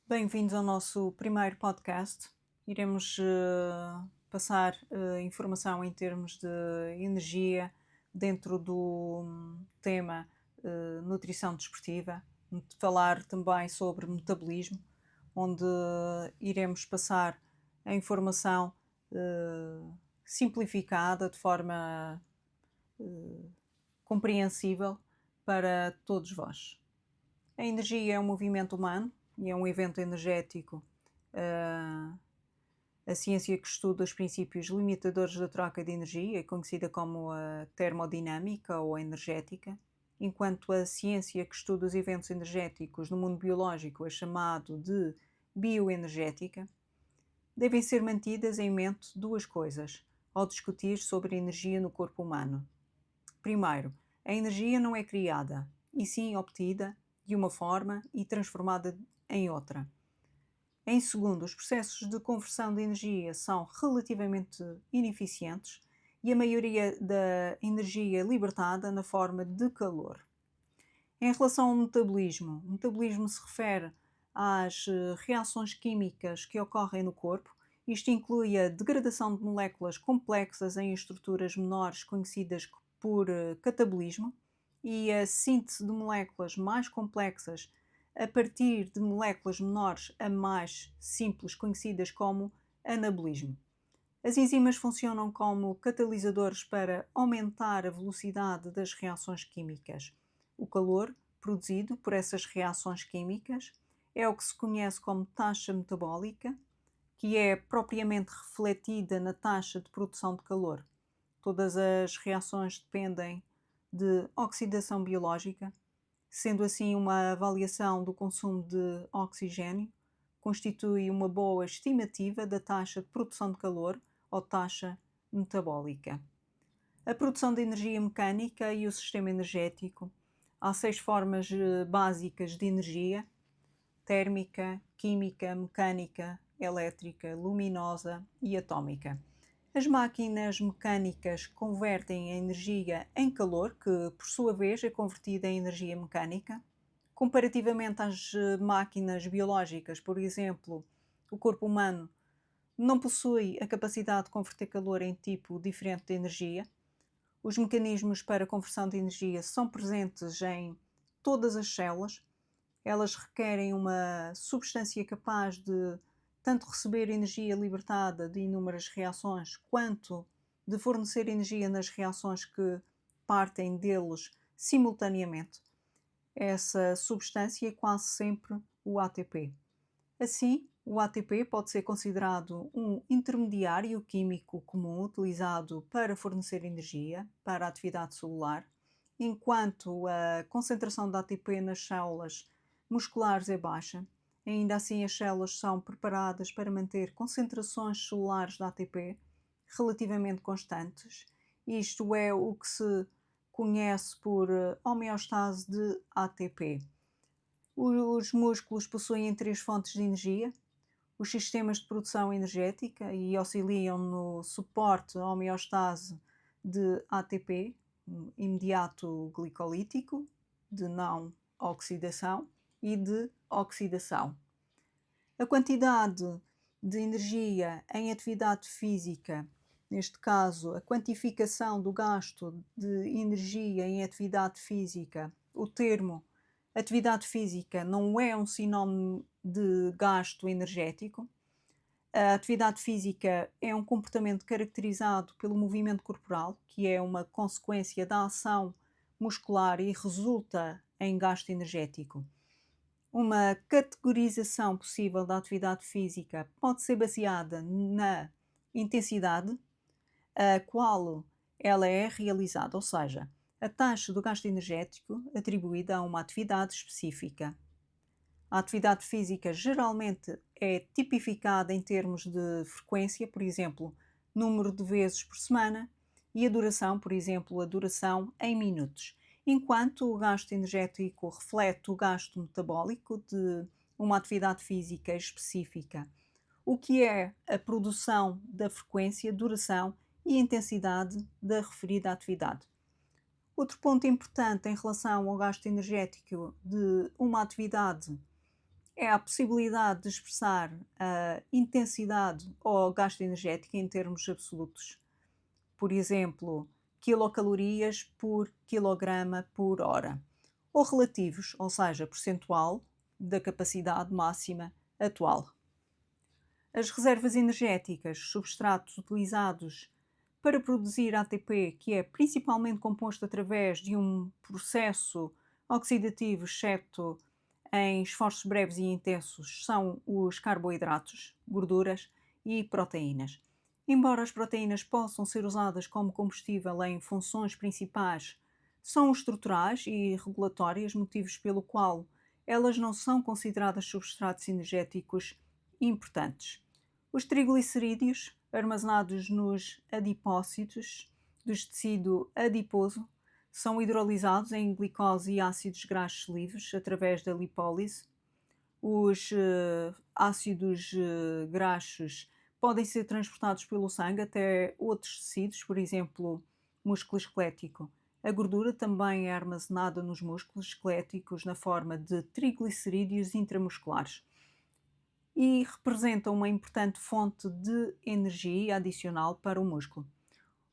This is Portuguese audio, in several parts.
Bem-vindos ao nosso primeiro podcast. Iremos passar informação em termos de energia dentro do tema nutrição desportiva, falar também sobre metabolismo, onde iremos passar a informação eh, simplificada de forma compreensível para todos vós. A energia é um movimento humano e é um evento energético. ah, a ciência que estuda os princípios limitadores da troca de energia é conhecida como a termodinâmica ou a energética, enquanto a ciência que estuda os eventos energéticos no mundo biológico é chamado de bioenergética. Devem ser mantidas em mente duas coisas ao discutir sobre a energia no corpo humano. Primeiro, a energia não é criada, e sim obtida de uma forma e transformada em outra. Em segundo, os processos de conversão de energia são relativamente ineficientes e a maioria da energia é libertada na forma de calor. Em relação ao metabolismo, o metabolismo se refere às reações químicas que ocorrem no corpo. Isto inclui a degradação de moléculas complexas em estruturas menores, conhecidas por catabolismo, e a síntese de moléculas mais complexas a partir de moléculas menores a mais simples, conhecidas como anabolismo. As enzimas funcionam como catalisadores para aumentar a velocidade das reações químicas. O calor produzido por essas reações químicas é o que se conhece como taxa metabólica, que é propriamente refletida na taxa de produção de calor. Todas as reações dependem de oxidação biológica, sendo assim uma avaliação do consumo de oxigênio constitui uma boa estimativa da taxa de produção de calor ou taxa metabólica. A produção de energia mecânica e o sistema energético. Há 6 formas básicas de energia: térmica, química, mecânica, elétrica, luminosa e atómica. As máquinas mecânicas convertem a energia em calor, que por sua vez é convertida em energia mecânica. Comparativamente às máquinas biológicas, por exemplo, o corpo humano não possui a capacidade de converter calor em tipo diferente de energia. Os mecanismos para conversão de energia são presentes em todas as células. Elas requerem uma substância capaz de tanto receber energia libertada de inúmeras reações, quanto de fornecer energia nas reações que partem deles simultaneamente. Essa substância é quase sempre o ATP. Assim, o ATP pode ser considerado um intermediário químico comum utilizado para fornecer energia para a atividade celular, enquanto a concentração de ATP nas células musculares é baixa. Ainda assim, as células são preparadas para manter concentrações celulares de ATP relativamente constantes. Isto é o que se conhece por homeostase de ATP. Os músculos possuem 3 fontes de energia: os sistemas de produção energética, e auxiliam no suporte à homeostase de ATP, imediato glicolítico, de não oxidação e de oxidação. A quantidade de energia em atividade física, neste caso, a quantificação do gasto de energia em atividade física. O termo atividade física não é um sinónimo de gasto energético. A atividade física é um comportamento caracterizado pelo movimento corporal, que é uma consequência da ação muscular e resulta em gasto energético. Uma categorização possível da atividade física pode ser baseada na intensidade a qual ela é realizada, ou seja, a taxa do gasto energético atribuída a uma atividade específica. A atividade física geralmente é tipificada em termos de frequência, por exemplo, número de vezes por semana, e a duração, por exemplo, a duração em minutos, enquanto o gasto energético reflete o gasto metabólico de uma atividade física específica, o que é a produção da frequência, duração e intensidade da referida atividade. Outro ponto importante em relação ao gasto energético de uma atividade é a possibilidade de expressar a intensidade ou gasto energético em termos absolutos. Por exemplo, quilocalorias por quilograma por hora. Ou relativos, ou seja, percentual da capacidade máxima atual. As reservas energéticas, substratos utilizados para produzir ATP, que é principalmente composto através de um processo oxidativo, exceto em esforços breves e intensos, são os carboidratos, gorduras e proteínas. Embora as proteínas possam ser usadas como combustível em funções principais, são estruturais e regulatórias, motivos pelo qual elas não são consideradas substratos energéticos importantes. Os triglicerídeos, armazenados nos adipócitos do tecido adiposo, são hidrolisados em glicose e ácidos graxos livres através da lipólise. Os ácidos graxos podem ser transportados pelo sangue até outros tecidos, por exemplo, músculo esquelético. A gordura também é armazenada nos músculos esqueléticos na forma de triglicerídeos intramusculares e representam uma importante fonte de energia adicional para o músculo.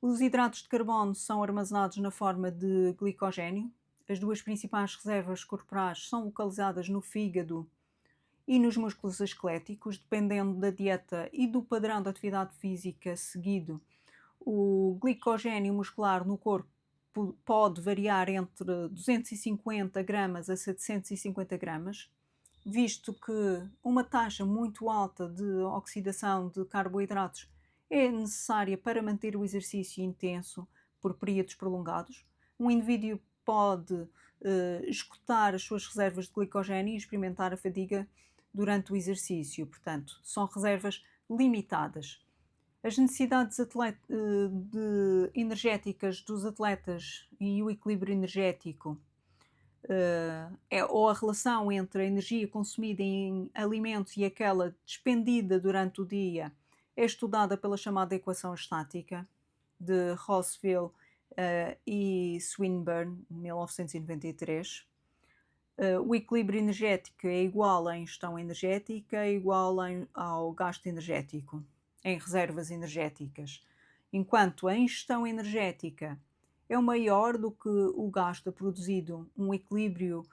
Os hidratos de carbono são armazenados na forma de glicogênio. As duas principais reservas corporais são localizadas no fígado e nos músculos esqueléticos, dependendo da dieta e do padrão de atividade física seguido. O glicogênio muscular no corpo pode variar entre 250 gramas a 750 gramas, visto que uma taxa muito alta de oxidação de carboidratos é necessária para manter o exercício intenso por períodos prolongados. Um indivíduo pode esgotar as suas reservas de glicogênio e experimentar a fadiga durante o exercício, portanto, são reservas limitadas. As necessidades energéticas dos atletas e o equilíbrio energético ou a relação entre a energia consumida em alimentos e aquela despendida durante o dia é estudada pela chamada equação estática de Rossville e Swinburne, 1993. O equilíbrio energético é igual à ingestão energética, é igual ao gasto energético, em reservas energéticas. Enquanto a ingestão energética é maior do que o gasto produzido, um equilíbrio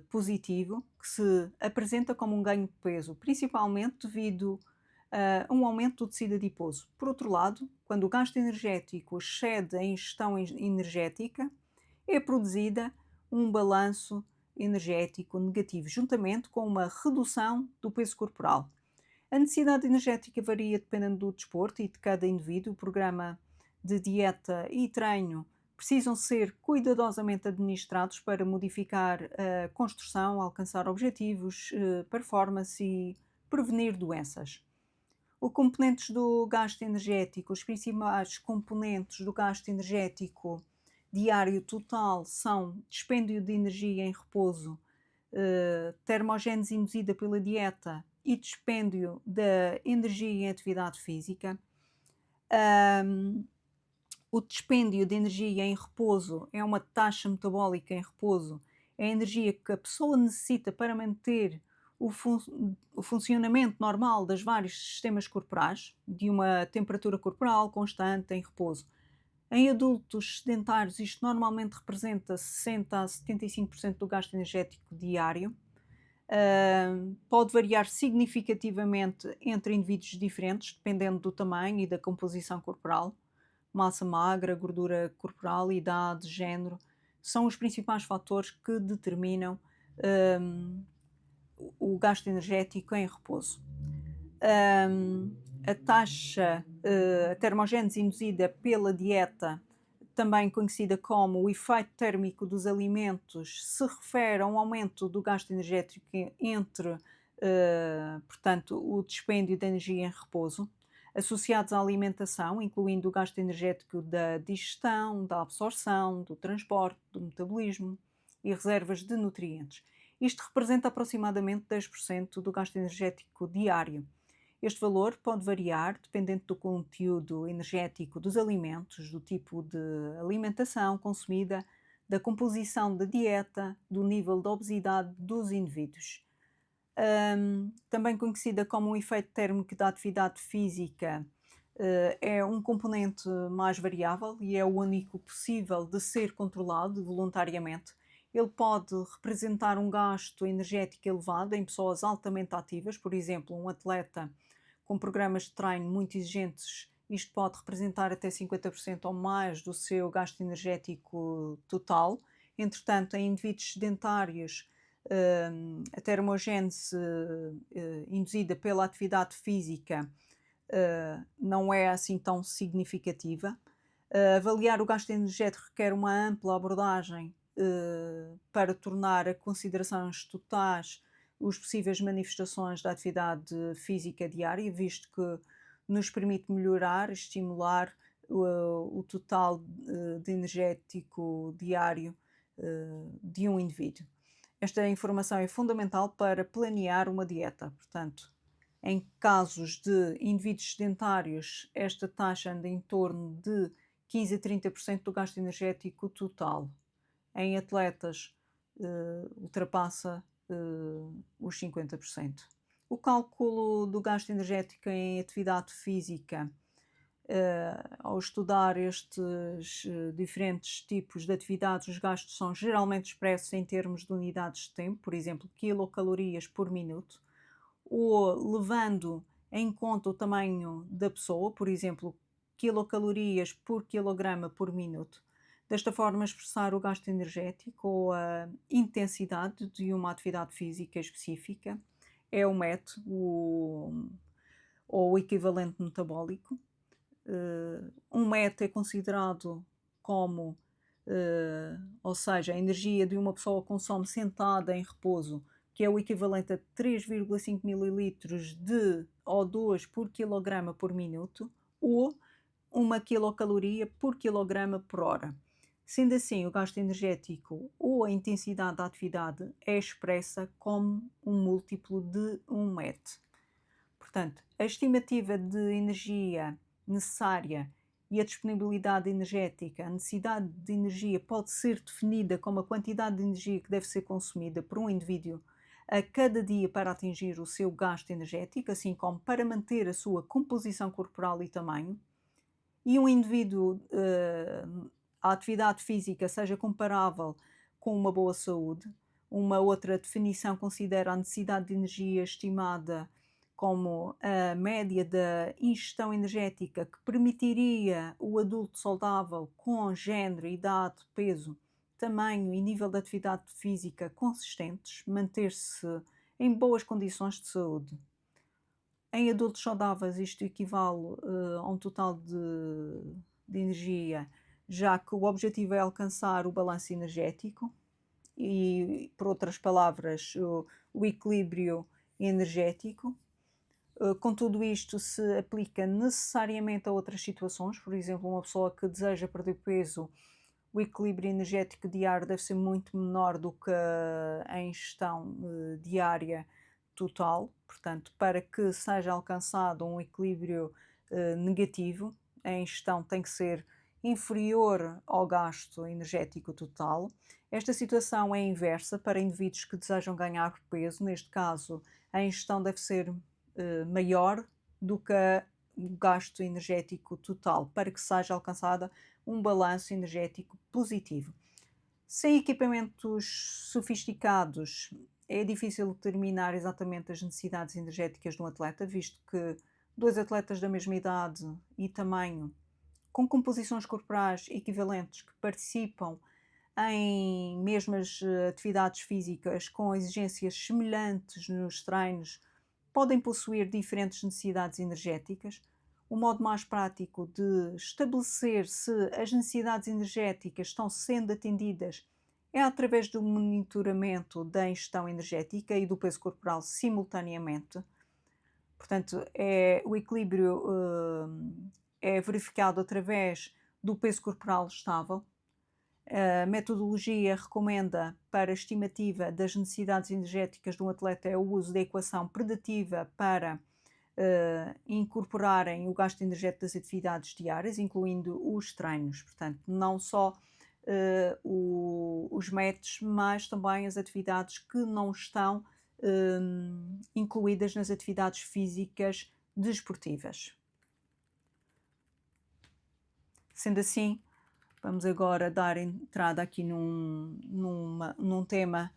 positivo, que se apresenta como um ganho de peso, principalmente devido a um aumento do tecido adiposo. Por outro lado, quando o gasto energético excede a ingestão energética, é produzida um balanço energético negativo, juntamente com uma redução do peso corporal. A necessidade energética varia dependendo do desporto e de cada indivíduo. O programa de dieta e treino precisam ser cuidadosamente administrados para modificar a construção, alcançar objetivos, performance e prevenir doenças. Os componentes do gasto energético, os principais componentes do gasto energético diário total são dispêndio de energia em repouso, termogénese induzida pela dieta e dispêndio da energia em atividade física. O dispêndio de energia em repouso é uma taxa metabólica em repouso, é a energia que a pessoa necessita para manter o funcionamento normal dos vários sistemas corporais, de uma temperatura corporal constante em repouso. Em adultos sedentários, isto normalmente representa 60 a 75% do gasto energético diário. Pode variar significativamente entre indivíduos diferentes, dependendo do tamanho e da composição corporal. Massa magra, gordura corporal, idade, género, são os principais fatores que determinam o gasto energético em repouso. A taxa, a termogénese induzida pela dieta, também conhecida como o efeito térmico dos alimentos, se refere a um aumento do gasto energético entre, portanto, o dispêndio de energia em repouso, associados à alimentação, incluindo o gasto energético da digestão, da absorção, do transporte, do metabolismo e reservas de nutrientes. Isto representa aproximadamente 10% do gasto energético diário. Este valor pode variar dependendo do conteúdo energético dos alimentos, do tipo de alimentação consumida, da composição da dieta, do nível de obesidade dos indivíduos. também conhecida como um efeito térmico da atividade física, é um componente mais variável e é o único possível de ser controlado voluntariamente. Ele pode representar um gasto energético elevado em pessoas altamente ativas, por exemplo, um atleta com programas de treino muito exigentes. Isto pode representar até 50% ou mais do seu gasto energético total. Entretanto, em indivíduos sedentários, a termogênese induzida pela atividade física não é assim tão significativa. Avaliar o gasto energético requer uma ampla abordagem para tornar a considerações totais os possíveis manifestações da atividade física diária, visto que nos permite melhorar, estimular o total de energético diário de um indivíduo. Esta informação é fundamental para planear uma dieta. Portanto, em casos de indivíduos sedentários, esta taxa anda em torno de 15 a 30% do gasto energético total. Em atletas, ultrapassa os 50%. O cálculo do gasto energético em atividade física, ao estudar estes diferentes tipos de atividades, os gastos são geralmente expressos em termos de unidades de tempo, por exemplo, quilocalorias por minuto, ou levando em conta o tamanho da pessoa, por exemplo, quilocalorias por quilograma por minuto. Desta forma, expressar o gasto energético ou a intensidade de uma atividade física específica é o MET, ou o equivalente metabólico. Um MET é considerado como, ou seja, a energia de uma pessoa consome sentada em repouso, que é o equivalente a 3,5 mililitros de O2 por quilograma por minuto, ou 1 quilocaloria por quilograma por hora. Sendo assim, o gasto energético ou a intensidade da atividade é expressa como um múltiplo de 1 MET. Portanto, a estimativa de energia necessária e a disponibilidade energética, a necessidade de energia pode ser definida como a quantidade de energia que deve ser consumida por um indivíduo a cada dia para atingir o seu gasto energético, assim como para manter a sua composição corporal e tamanho. E um indivíduo, a atividade física seja comparável com uma boa saúde. Uma outra definição considera a necessidade de energia estimada como a média da ingestão energética que permitiria o adulto saudável com género, idade, peso, tamanho e nível de atividade física consistentes manter-se em boas condições de saúde. Em adultos saudáveis, isto equivale a um total de energia, já que o objetivo é alcançar o balanço energético e, por outras palavras, o equilíbrio energético. Com tudo isto, se aplica necessariamente a outras situações, por exemplo, uma pessoa que deseja perder peso, o equilíbrio energético diário deve ser muito menor do que a ingestão diária total. Portanto, para que seja alcançado um equilíbrio negativo, a ingestão tem que ser inferior ao gasto energético total. Esta situação é inversa para indivíduos que desejam ganhar peso. Neste caso, a ingestão deve ser maior do que o gasto energético total, para que seja alcançada um balanço energético positivo. Sem equipamentos sofisticados, é difícil determinar exatamente as necessidades energéticas de um atleta, visto que dois atletas da mesma idade e tamanho, com composições corporais equivalentes, que participam em mesmas atividades físicas com exigências semelhantes nos treinos, podem possuir diferentes necessidades energéticas. O modo mais prático de estabelecer se as necessidades energéticas estão sendo atendidas é através do monitoramento da ingestão energética e do peso corporal simultaneamente. Portanto, o equilíbrio é verificado através do peso corporal estável. A metodologia recomenda para a estimativa das necessidades energéticas de um atleta é o uso da equação predativa para incorporarem o gasto energético das atividades diárias, incluindo os treinos. Portanto, não só os métodos, mas também as atividades que não estão incluídas nas atividades físicas desportivas. Sendo assim, vamos agora dar entrada aqui num tema